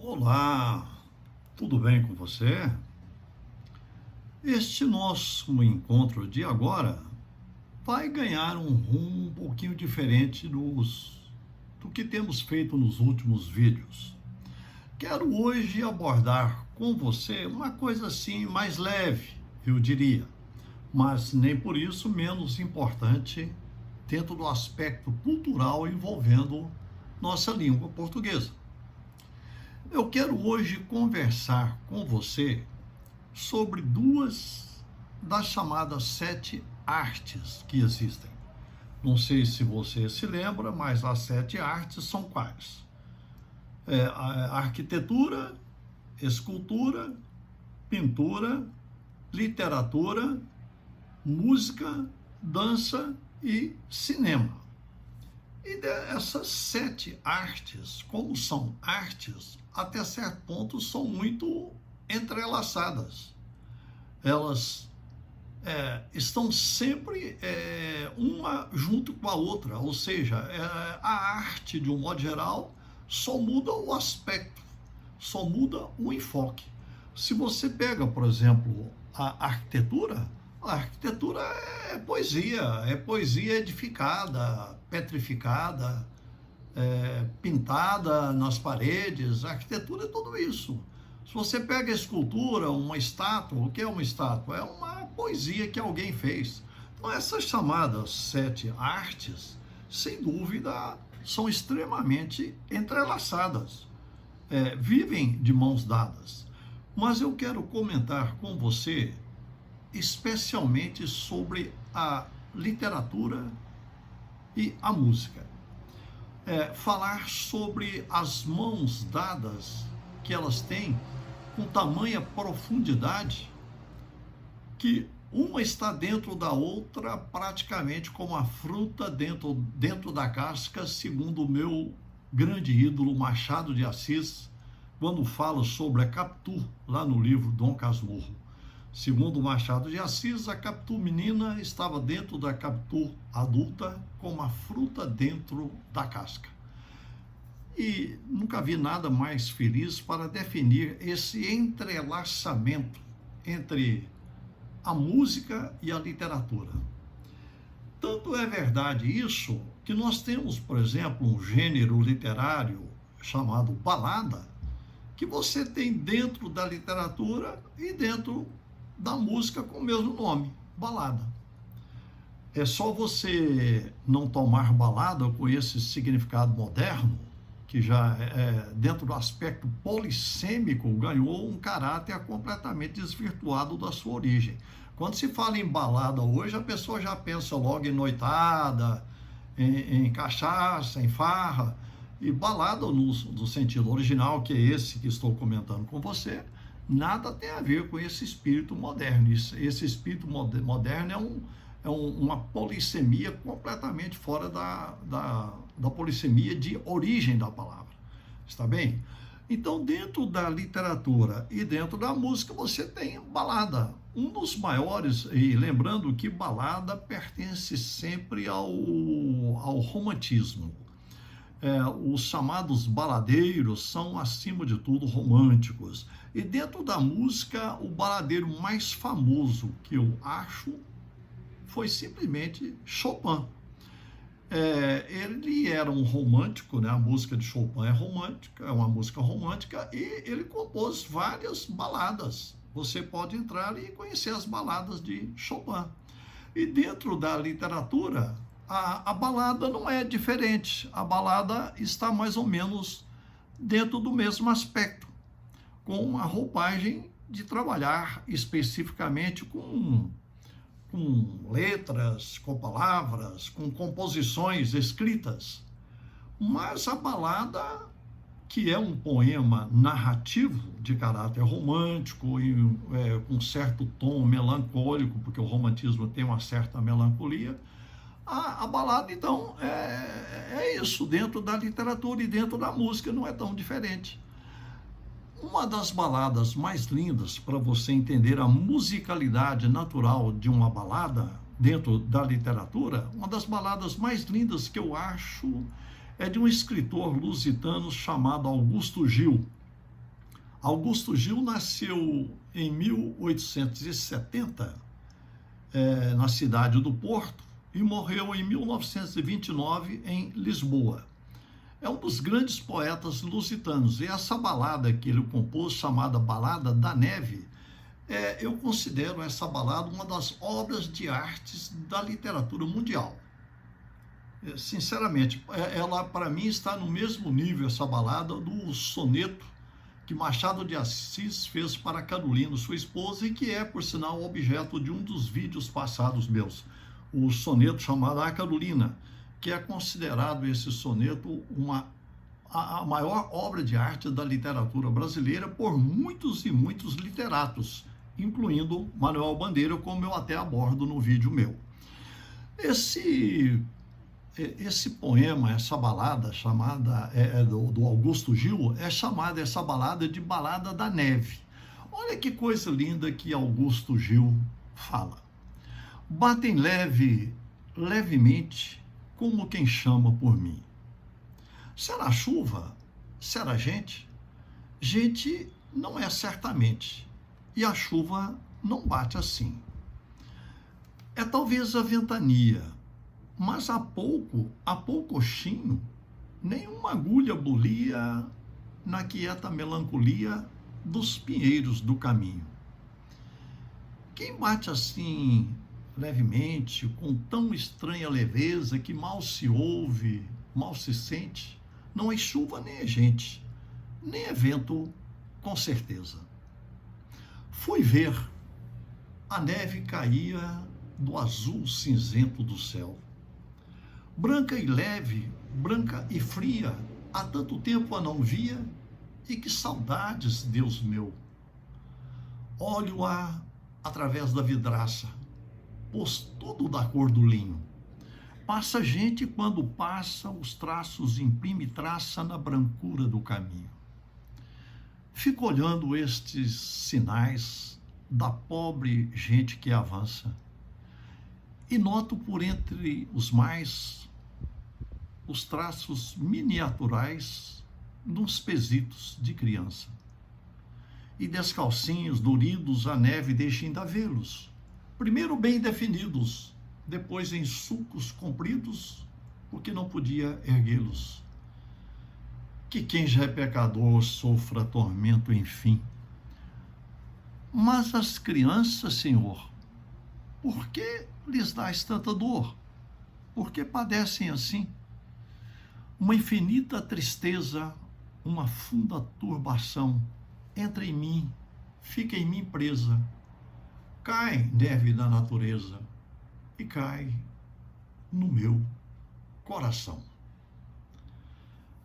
Olá, tudo bem com você? Este nosso encontro de agora vai ganhar um rumo um pouquinho diferente do que temos feito nos últimos vídeos. Quero hoje abordar com você uma coisa assim mais leve, eu diria, mas nem por isso menos importante dentro do aspecto cultural envolvendo nossa língua portuguesa. Eu quero hoje conversar com você sobre duas das chamadas sete artes que existem. Não sei se você se lembra, mas as sete artes são quais? A arquitetura, escultura, pintura, literatura, música, dança e cinema. E dessas sete artes, como são artes, até certo ponto são muito entrelaçadas. Elas estão sempre uma junto com a outra, ou seja, a arte, de um modo geral, só muda o aspecto, só muda o enfoque. Se você pega, por exemplo, a arquitetura é poesia edificada, petrificada, pintada nas paredes. A arquitetura é tudo isso. Se você pega a escultura, uma estátua, o que é uma estátua? É uma poesia que alguém fez. Então, essas chamadas sete artes, sem dúvida, são extremamente entrelaçadas, vivem de mãos dadas. Mas eu quero comentar com você especialmente sobre a literatura e a música. Falar sobre as mãos dadas que elas têm com tamanha profundidade que uma está dentro da outra praticamente como a fruta dentro da casca, segundo o meu grande ídolo Machado de Assis, quando fala sobre a Capitu, lá no livro Dom Casmurro. Segundo Machado de Assis, a Capitu menina estava dentro da Capitu adulta, como a fruta dentro da casca. E nunca vi nada mais feliz para definir esse entrelaçamento entre a música e a literatura. Tanto é verdade isso que nós temos, por exemplo, um gênero literário chamado balada, que você tem dentro da literatura e dentro da música com o mesmo nome, balada. É só você não tomar balada com esse significado moderno, que já dentro do aspecto polissêmico, ganhou um caráter completamente desvirtuado da sua origem. Quando se fala em balada hoje, a pessoa já pensa logo em noitada, em cachaça, em farra. E balada, no sentido original, que é esse que estou comentando com você, nada tem a ver com esse espírito moderno. Esse espírito moderno uma polissemia completamente fora da polissemia de origem da palavra. Está bem? Então, dentro da literatura e dentro da música, você tem balada. Um dos maiores, e lembrando que balada pertence sempre ao romantismo. Os chamados baladeiros são, acima de tudo, românticos. E dentro da música, o baladeiro mais famoso que eu acho foi simplesmente Chopin. Ele era um romântico, né? A música de Chopin é romântica, é uma música romântica, e ele compôs várias baladas. Você pode entrar e conhecer as baladas de Chopin. E dentro da literatura, a balada não é diferente. A balada está mais ou menos dentro do mesmo aspecto, com uma roupagem de trabalhar especificamente com letras, com palavras, com composições escritas. Mas a balada, que é um poema narrativo de caráter romântico e com certo tom melancólico, porque o romantismo tem uma certa melancolia, a balada, então, é isso, dentro da literatura e dentro da música não é tão diferente. Uma das baladas mais lindas para você entender a musicalidade natural de uma balada dentro da literatura, uma das baladas mais lindas que eu acho é de um escritor lusitano chamado Augusto Gil. Augusto Gil nasceu em 1870, na cidade do Porto, e morreu em 1929 em Lisboa. É um dos grandes poetas lusitanos, e essa balada que ele compôs, chamada Balada da Neve, eu considero essa balada uma das obras de artes da literatura mundial. Sinceramente, ela para mim está no mesmo nível, essa balada, do soneto que Machado de Assis fez para Carolina, sua esposa, e que é, por sinal, objeto de um dos vídeos passados meus, o soneto chamado A Carolina, que é considerado esse soneto a maior obra de arte da literatura brasileira por muitos e muitos literatos, incluindo Manuel Bandeira, como eu até abordo no vídeo meu. Esse poema, essa balada chamada do Augusto Gil, é chamada essa balada de Balada da Neve. Olha que coisa linda que Augusto Gil fala. Batem levemente, como quem chama por mim. Será chuva? Será gente? Gente não é certamente, e a chuva não bate assim. É talvez a ventania, mas há poucochinho, nenhuma agulha bolia na quieta melancolia dos pinheiros do caminho. Quem bate assim levemente, com tão estranha leveza que mal se ouve, mal se sente, não é chuva nem é gente, nem é vento, com certeza. Fui ver, a neve caía do azul cinzento do céu. Branca e leve, branca e fria, há tanto tempo a não via, e que saudades, Deus meu. Olho-a através da vidraça, pois tudo da cor do linho. Passa gente, quando passa, os traços imprime traça na brancura do caminho. Fico olhando estes sinais da pobre gente que avança, e noto por entre os mais os traços miniaturais nos pesitos de criança. E descalcinhos, doridos, a neve deixa ainda vê-los, primeiro bem definidos, depois em sulcos compridos, porque não podia erguê-los. Que quem já é pecador sofra tormento, enfim. Mas as crianças, Senhor, por que lhes dás tanta dor? Por que padecem assim? Uma infinita tristeza, uma funda turbação entra em mim, fica em mim presa. Cai neve da natureza e cai no meu coração.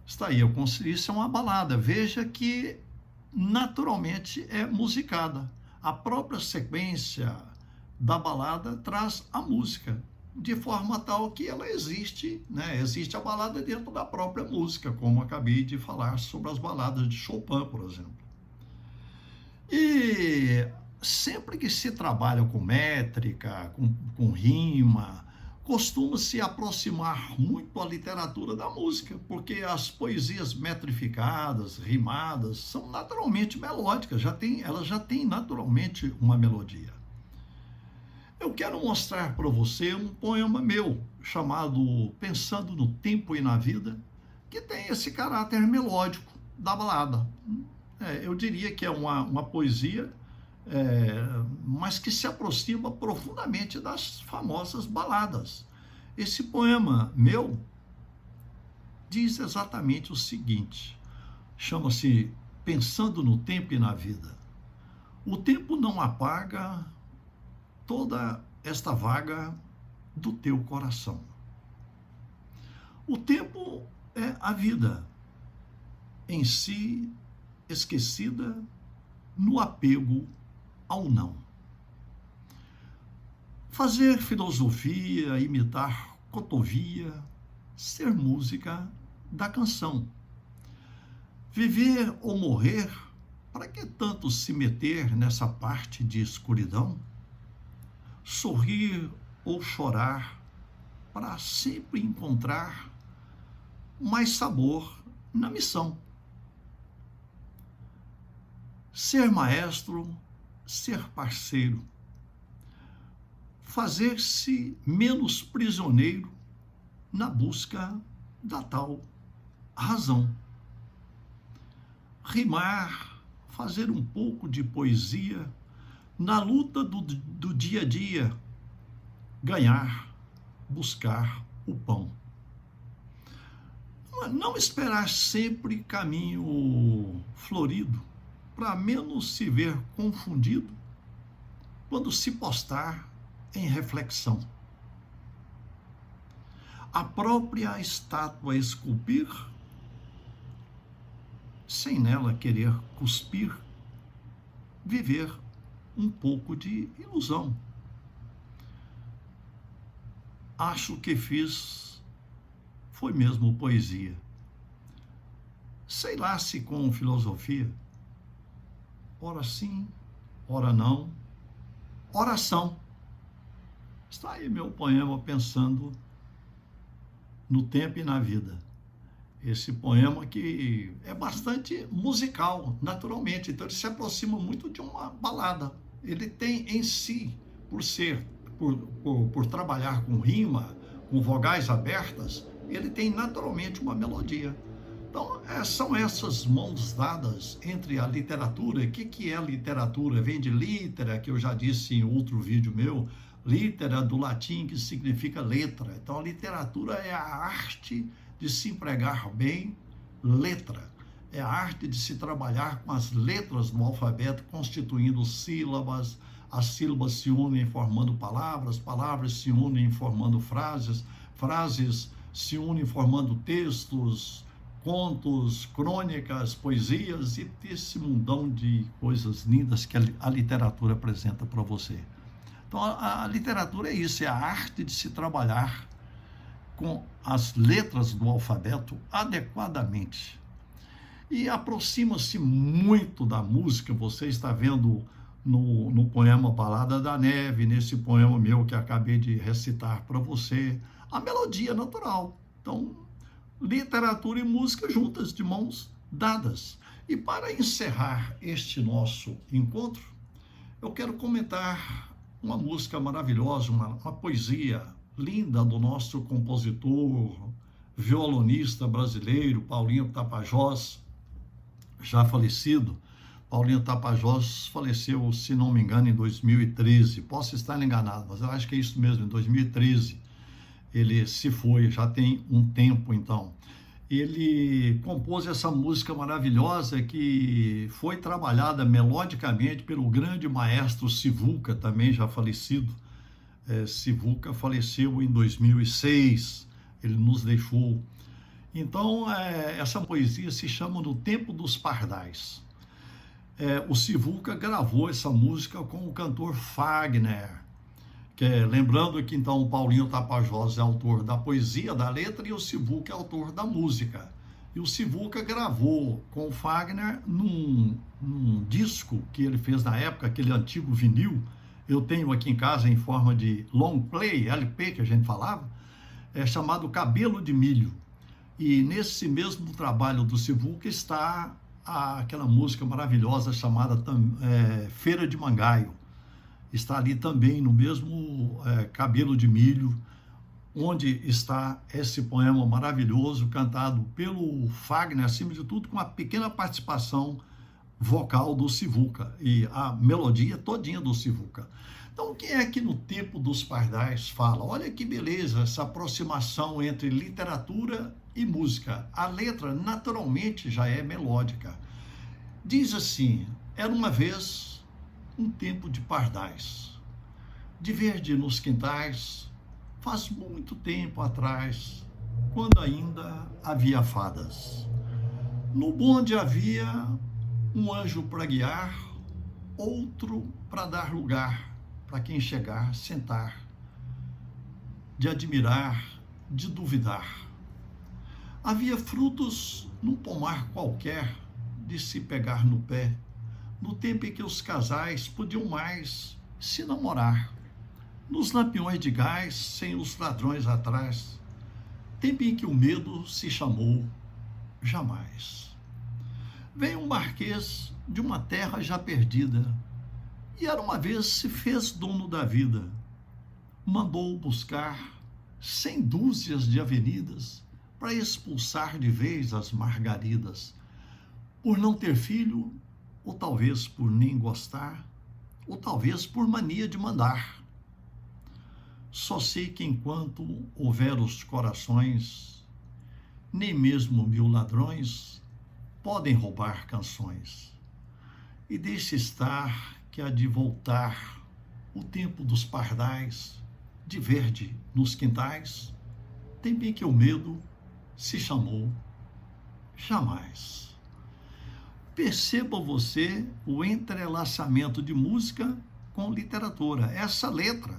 Está aí, isso é uma balada. Veja que naturalmente é musicada. A própria sequência da balada traz a música, de forma tal que ela existe, né? Existe a balada dentro da própria música, como acabei de falar sobre as baladas de Chopin, por exemplo. E sempre que se trabalha com métrica, com rima, costuma-se aproximar muito a literatura da música, porque as poesias metrificadas, rimadas, são naturalmente melódicas, elas já têm naturalmente uma melodia. Eu quero mostrar para você um poema meu, chamado Pensando no Tempo e na Vida, que tem esse caráter melódico da balada. Eu diria que é uma poesia, mas que se aproxima profundamente das famosas baladas. Esse poema meu diz exatamente o seguinte, chama-se Pensando no Tempo e na Vida. O tempo não apaga toda esta vaga do teu coração. O tempo é a vida, em si esquecida no apego ao não. Fazer filosofia, imitar cotovia, ser música da canção. Viver ou morrer, para que tanto se meter nessa parte de escuridão? Sorrir ou chorar, para sempre encontrar mais sabor na missão. ser maestro, ser parceiro, fazer-se menos prisioneiro na busca da tal razão. Rimar, fazer um pouco de poesia na luta do dia a dia, ganhar, buscar o pão. Não esperar sempre caminho florido, para menos se ver confundido quando se postar em reflexão. A própria estátua esculpir, sem nela querer cuspir, viver um pouco de ilusão. Acho que fiz foi mesmo poesia. Sei lá se com filosofia, ora sim, ora não, oração. Está aí meu poema pensando no tempo e na vida. Esse poema que é bastante musical, naturalmente, então ele se aproxima muito de uma balada. Ele tem em si, por trabalhar com rima, com vogais abertas, ele tem naturalmente uma melodia. Então, são essas mãos dadas entre a literatura. O que é literatura? Vem de litera, que eu já disse em outro vídeo meu, litera do latim, que significa letra. Então, a literatura é a arte de se empregar bem letra. É a arte de se trabalhar com as letras do alfabeto, constituindo sílabas. As sílabas se unem formando palavras, palavras se unem formando frases, frases se unem formando textos, contos, crônicas, poesias e esse mundão de coisas lindas que a literatura apresenta para você. Então, a literatura é isso, é a arte de se trabalhar com as letras do alfabeto adequadamente. E aproxima-se muito da música, você está vendo no poema Balada da Neve, nesse poema meu que acabei de recitar para você, a melodia natural. Então, literatura e música juntas, de mãos dadas. E para encerrar este nosso encontro, eu quero comentar uma música maravilhosa, uma poesia linda do nosso compositor, violonista brasileiro, Paulinho Tapajós, já falecido. Paulinho Tapajós faleceu, se não me engano, em 2013. Posso estar enganado, mas eu acho que é isso mesmo, em 2013. Ele se foi, já tem um tempo então. Ele compôs essa música maravilhosa que foi trabalhada melodicamente pelo grande maestro Sivuca, também já falecido. Sivuca faleceu em 2006, ele nos deixou. Então, essa poesia se chama No Tempo dos Pardais. O Sivuca gravou essa música com o cantor Fagner, lembrando que então o Paulinho Tapajós é autor da poesia, da letra, e o Sivuca é autor da música. E o Sivuca gravou com o Fagner num disco que ele fez na época, aquele antigo vinil, eu tenho aqui em casa em forma de long play, LP que a gente falava, chamado Cabelo de Milho. E nesse mesmo trabalho do Sivuca está aquela música maravilhosa chamada Feira de Mangaio. Está ali também no mesmo Cabelo de Milho, onde está esse poema maravilhoso, cantado pelo Fagner, acima de tudo, com uma pequena participação vocal do Sivuca, e a melodia todinha do Sivuca. Então, o que é que No Tempo dos Pardais fala? Olha que beleza, essa aproximação entre literatura e música. A letra, naturalmente, já é melódica. Diz assim: era uma vez um tempo de pardais, de verde nos quintais, faz muito tempo atrás, quando ainda havia fadas. No bonde havia um anjo para guiar, outro para dar lugar para quem chegar, sentar, de admirar, de duvidar. Havia frutos num pomar qualquer, de se pegar no pé, no tempo em que os casais podiam mais se namorar, nos lampiões de gás, sem os ladrões atrás, tempo em que o medo se chamou jamais. Veio um marquês de uma terra já perdida, e era uma vez se fez dono da vida. Mandou buscar 100 dúzias de avenidas para expulsar de vez as margaridas, por não ter filho, ou talvez por nem gostar, ou talvez por mania de mandar. Só sei que enquanto houver os corações, nem mesmo 1000 ladrões podem roubar canções. E deixe estar que há de voltar o tempo dos pardais, de verde nos quintais, tem bem que o medo se chamou jamais. Perceba você o entrelaçamento de música com literatura. Essa letra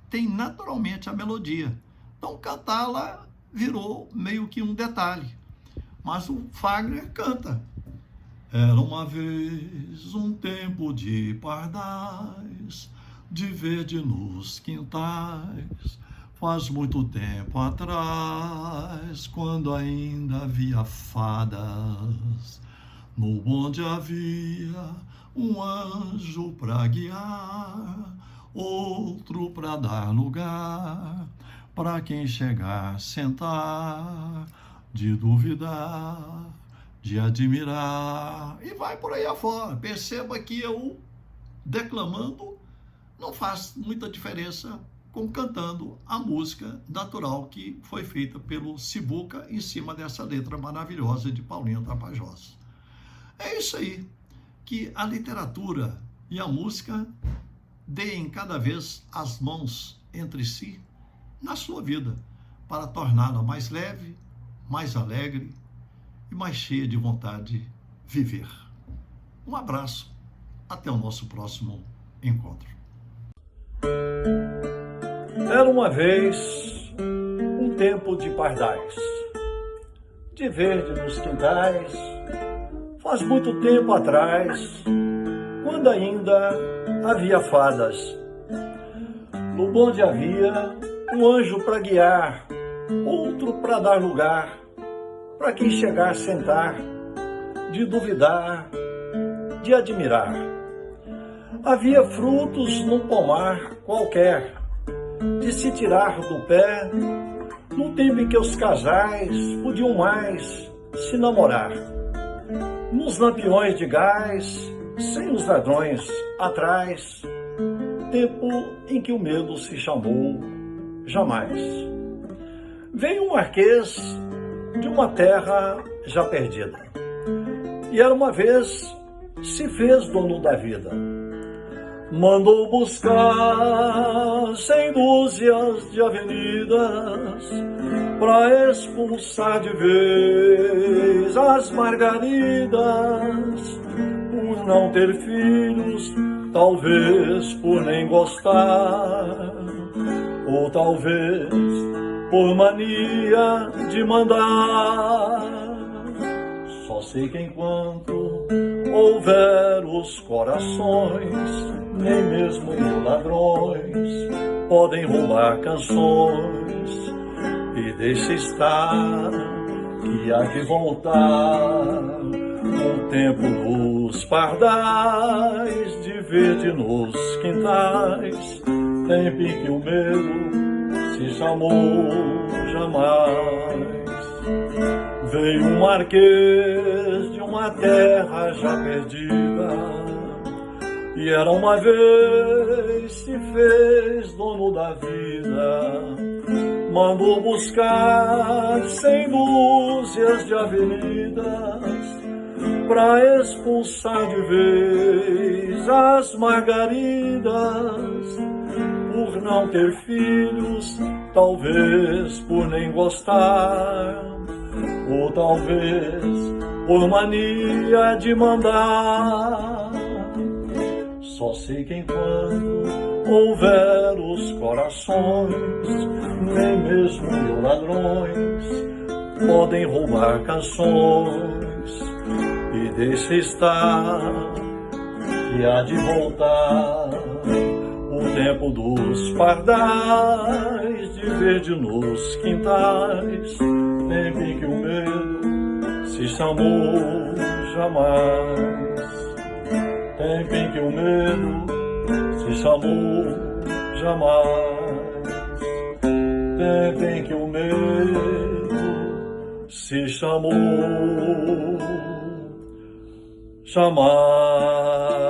tem naturalmente a melodia. Então, cantá-la virou meio que um detalhe. Mas o Fagner canta. Era uma vez um tempo de pardais, de verde nos quintais, faz muito tempo atrás, quando ainda havia fadas. No bonde havia um anjo para guiar, outro para dar lugar, para quem chegar, sentar, de duvidar, de admirar, e vai por aí afora. Perceba que eu, declamando, não faz muita diferença com cantando a música natural que foi feita pelo Sibuca em cima dessa letra maravilhosa de Paulinho Tapajós. É isso aí, que a literatura e a música deem cada vez as mãos entre si na sua vida, para torná-la mais leve, mais alegre e mais cheia de vontade de viver. Um abraço, até o nosso próximo encontro. Era uma vez um tempo de pardais, de verde nos quintais, faz muito tempo atrás, quando ainda havia fadas. No bonde havia um anjo para guiar, outro para dar lugar, para quem chegar a sentar, de duvidar, de admirar. Havia frutos num pomar qualquer, de se tirar do pé, no tempo em que os casais podiam mais se namorar. Nos lampiões de gás, sem os ladrões atrás, tempo em que o medo se chamou jamais. Veio um marquês de uma terra já perdida, e era uma vez se fez dono da vida. Mandou buscar 100 dúzias de avenidas para expulsar de vez as margaridas, por não ter filhos, talvez por nem gostar, ou talvez por mania de mandar. Só sei que enquanto houver os corações, nem mesmo 1000 ladrões podem roubar canções. E deixa estar que há que voltar o tempo dos pardais, de verde nos quintais, tempo em que o medo se chamou jamais. Veio um marquês de uma terra já perdida, e era uma vez se fez dono da vida. Mandou buscar 100 dúzias de avenidas para expulsar de vez as margaridas, por não ter filhos, talvez por nem gostar, ou talvez por mania de mandar. Só sei que enquanto houver os corações, nem mesmo 1000 ladrões podem roubar canções. E deixa estar que há de voltar o tempo dos pardais, de verde nos quintais, tempo em que o medo se chamou jamais. Tempo em que o medo se chamou jamais. Tempo em que o medo se chamou jamais.